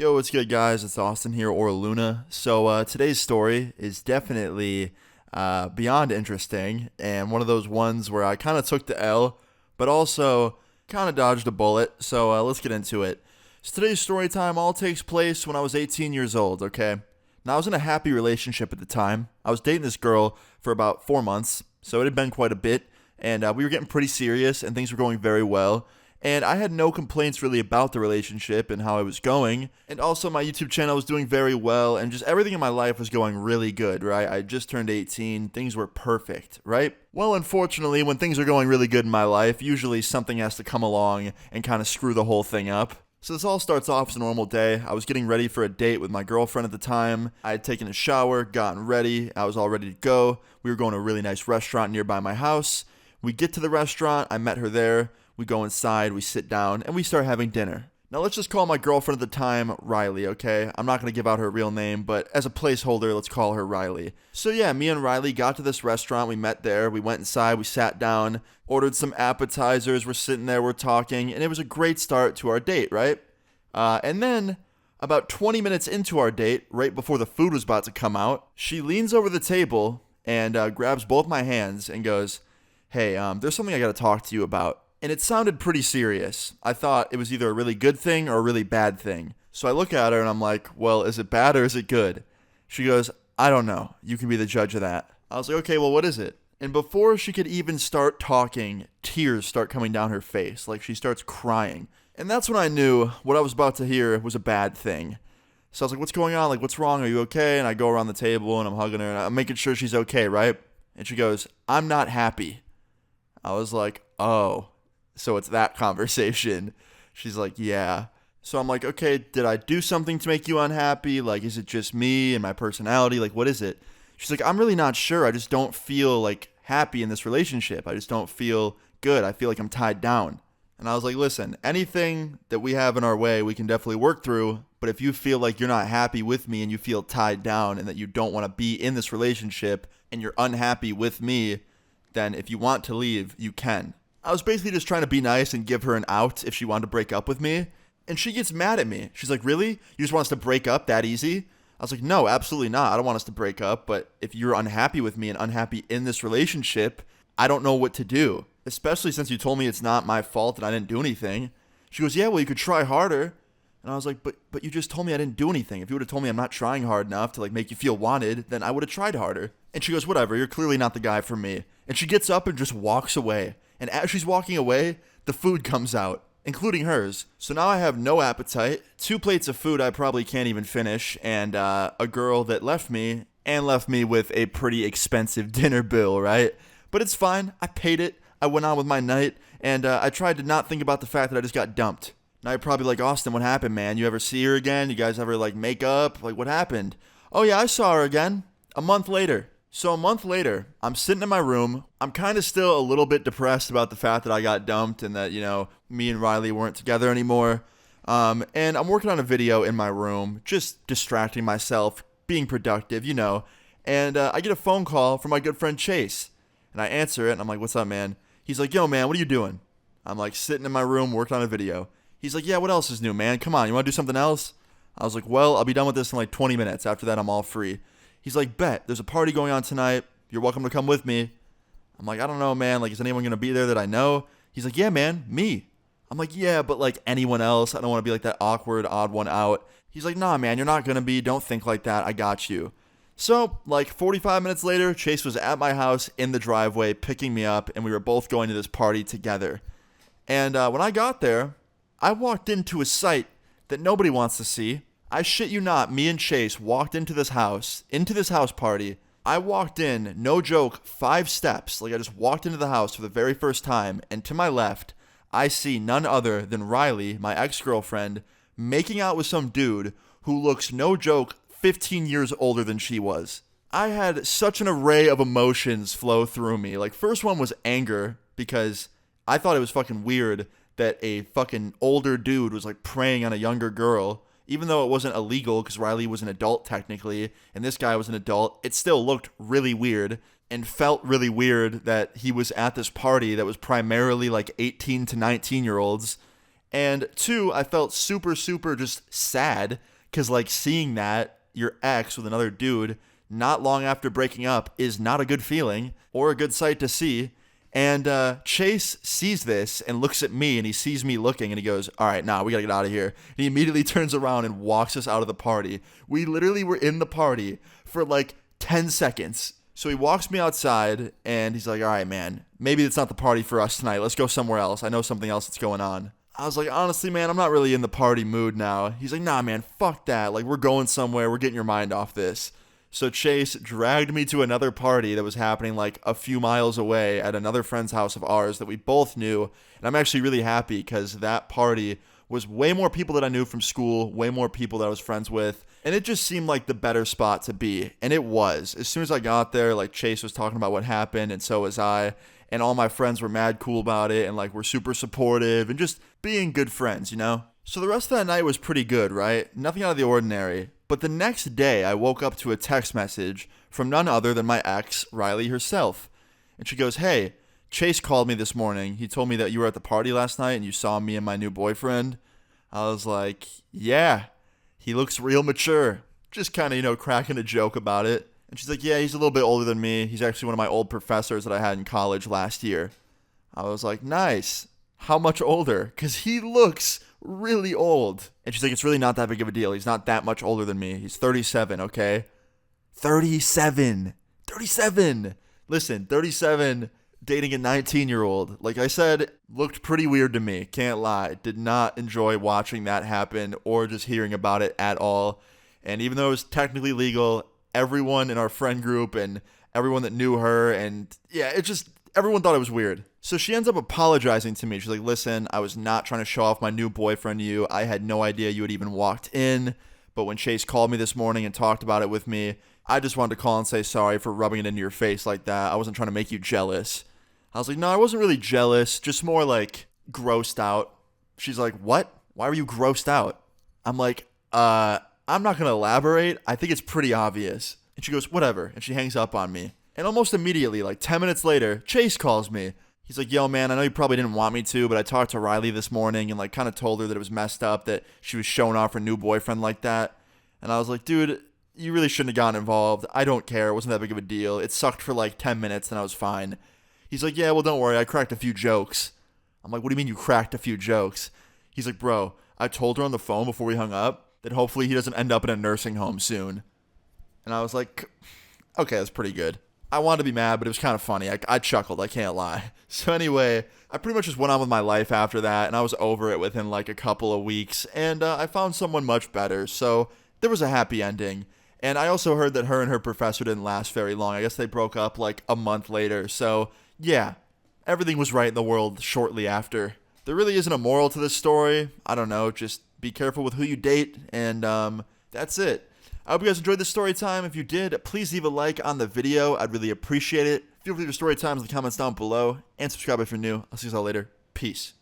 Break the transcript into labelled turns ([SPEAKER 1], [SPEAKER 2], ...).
[SPEAKER 1] Yo, what's good, guys? It's Austin here, or Luna. Today's story is definitely beyond interesting, and one of those ones where I kind of took the L, but also kind of dodged a bullet. Let's get into it. So today's story time all takes place when I was 18 years old, okay? Now, I was in a happy relationship at the time. I was dating this girl for about 4 months, so it had been quite a bit, and we were getting pretty serious, and things were going very well. And I had no complaints really about the relationship and how it was going. And also, my YouTube channel was doing very well, and just everything in my life was going really good, right? I just turned 18. Things were perfect, right? Well, unfortunately, when things are going really good in my life, usually something has to come along and kind of screw the whole thing up. So this all starts off as a normal day. I was getting ready for a date with my girlfriend at the time. I had taken a shower, gotten ready. I was all ready to go. We were going to a really nice restaurant nearby my house. We get to the restaurant. I met her there. We go inside, we sit down, and we start having dinner. Now, let's just call my girlfriend at the time Riley, okay? I'm not going to give out her real name, but as a placeholder, let's call her Riley. So yeah, me and Riley got to this restaurant. We met there. We went inside. We sat down, ordered some appetizers. We're sitting there. We're talking, and it was a great start to our date, right? And then, about 20 minutes into our date, right before the food was about to come out, she leans over the table and grabs both my hands and goes, "Hey, there's something I got to talk to you about." And it sounded pretty serious. I thought it was either a really good thing or a really bad thing. So I look at her and I'm like, well, is it bad or is it good? She goes, I don't know. You can be the judge of that. I was like, okay, well, what is it? And before she could even start talking, tears start coming down her face. Like she starts crying. And that's when I knew what I was about to hear was a bad thing. So I was like, what's going on? Like, what's wrong? Are you okay? And I go around the table and I'm hugging her and I'm making sure she's okay, right? And she goes, I'm not happy. I was like, oh. So it's that conversation. She's like, yeah. So I'm like, okay, did I do something to make you unhappy? Like, is it just me and my personality? Like, what is it? She's like, I'm really not sure. I just don't feel like happy in this relationship. I just don't feel good. I feel like I'm tied down. And I was like, listen, anything that we have in our way, we can definitely work through. But if you feel like you're not happy with me and you feel tied down and that you don't want to be in this relationship and you're unhappy with me, then if you want to leave, you can. I was basically just trying to be nice and give her an out if she wanted to break up with me. And she gets mad at me. She's like, really? You just want us to break up that easy? I was like, no, absolutely not. I don't want us to break up. But if you're unhappy with me and unhappy in this relationship, I don't know what to do. Especially since you told me it's not my fault and I didn't do anything. She goes, yeah, well, you could try harder. And I was like, but you just told me I didn't do anything. If you would have told me I'm not trying hard enough to like make you feel wanted, then I would have tried harder. And she goes, whatever, you're clearly not the guy for me. And she gets up and just walks away. And as she's walking away, the food comes out, including hers. So now I have no appetite, 2 plates of food I probably can't even finish, and a girl that left me with a pretty expensive dinner bill, right? But it's fine. I paid it. I went on with my night, and I tried to not think about the fact that I just got dumped. Now you're probably like, Austin, what happened, man? You ever see her again? You guys ever like make up? Like, what happened? Oh yeah, I saw her again. A month later. So a month later, I'm sitting in my room. I'm kind of still a little bit depressed about the fact that I got dumped and that, me and Riley weren't together anymore. And I'm working on a video in my room, just distracting myself, being productive, And I get a phone call from my good friend Chase. And I answer it, and I'm like, what's up, man? He's like, yo, man, what are you doing? I'm like sitting in my room, working on a video. He's like, yeah, what else is new, man? Come on, you want to do something else? I was like, well, I'll be done with this in like 20 minutes. After that, I'm all free. He's like, bet, there's a party going on tonight. You're welcome to come with me. I'm like, I don't know, man. Like, is anyone going to be there that I know? He's like, yeah, man, me. I'm like, yeah, but like anyone else. I don't want to be like that awkward, odd one out. He's like, nah, man, you're not going to be. Don't think like that. I got you. So, like 45 minutes later, Chase was at my house in the driveway picking me up, and we were both going to this party together. And when I got there, I walked into a sight that nobody wants to see. I shit you not, me and Chase walked into this house party. I walked in, no joke, 5 steps. Like I just walked into the house for the very first time, and to my left, I see none other than Riley, my ex-girlfriend, making out with some dude who looks, no joke, 15 years older than she was. I had such an array of emotions flow through me. Like, first one was anger, because I thought it was fucking weird that a fucking older dude was like preying on a younger girl. Even though it wasn't illegal because Riley was an adult technically, and this guy was an adult, it still looked really weird and felt really weird that he was at this party that was primarily like 18 to 19-year-olds And two, I felt super, super just sad because, like, seeing that your ex with another dude not long after breaking up is not a good feeling or a good sight to see. And Chase sees this and looks at me, and he sees me looking, and he goes, all right, nah, we gotta get out of here. And he immediately turns around and walks us out of the party. We literally were in the party for like 10 seconds. So he walks me outside, and he's like, all right, man, maybe it's not the party for us tonight. Let's go somewhere else. I know something else that's going on. I was like, honestly, man, I'm not really in the party mood now. He's like, nah, man, fuck that. Like, we're going somewhere. We're getting your mind off this. So Chase dragged me to another party that was happening like a few miles away at another friend's house of ours that we both knew. And I'm actually really happy because that party was way more people that I knew from school, way more people that I was friends with. And it just seemed like the better spot to be. And it was. As soon as I got there, like Chase was talking about what happened, and so was I. And all my friends were mad cool about it and like were super supportive and just being good friends, you know? So the rest of that night was pretty good, right? Nothing out of the ordinary. But the next day, I woke up to a text message from none other than my ex, Riley herself. And she goes, hey, Chase called me this morning. He told me that you were at the party last night and you saw me and my new boyfriend. I was like, yeah, he looks real mature. Just kind of, cracking a joke about it. And she's like, yeah, he's a little bit older than me. He's actually one of my old professors that I had in college last year. I was like, nice. How much older? Because he looks really old. And she's like, it's really not that big of a deal. He's not that much older than me. He's 37, okay? 37. Listen, 37, dating a 19-year-old. Like I said, looked pretty weird to me. Can't lie. Did not enjoy watching that happen or just hearing about it at all. And even though it was technically legal, everyone in our friend group and everyone that knew her, and yeah, everyone thought it was weird. So she ends up apologizing to me. She's like, listen, I was not trying to show off my new boyfriend to you. I had no idea you had even walked in. But when Chase called me this morning and talked about it with me, I just wanted to call and say sorry for rubbing it into your face like that. I wasn't trying to make you jealous. I was like, no, I wasn't really jealous. Just more like grossed out. She's like, what? Why were you grossed out? I'm like, I'm not going to elaborate. I think it's pretty obvious. And she goes, whatever. And she hangs up on me. And almost immediately, like 10 minutes later, Chase calls me. He's like, yo, man, I know you probably didn't want me to, but I talked to Riley this morning and like kind of told her that it was messed up that she was showing off her new boyfriend like that. And I was like, dude, you really shouldn't have gotten involved. I don't care. It wasn't that big of a deal. It sucked for like 10 minutes and I was fine. He's like, yeah, well, don't worry. I cracked a few jokes. I'm like, what do you mean you cracked a few jokes? He's like, bro, I told her on the phone before we hung up that hopefully he doesn't end up in a nursing home soon. And I was like, okay, that's pretty good. I wanted to be mad, but it was kind of funny. I chuckled, I can't lie. So anyway, I pretty much just went on with my life after that, and I was over it within like a couple of weeks, and I found someone much better, so there was a happy ending. And I also heard that her and her professor didn't last very long. I guess they broke up like a month later, so yeah, everything was right in the world shortly after. There really isn't a moral to this story. I don't know, just be careful with who you date, and that's it. I hope you guys enjoyed this story time. If you did, please leave a like on the video. I'd really appreciate it. Feel free to leave your story times in the comments down below. And subscribe if you're new. I'll see you all later. Peace.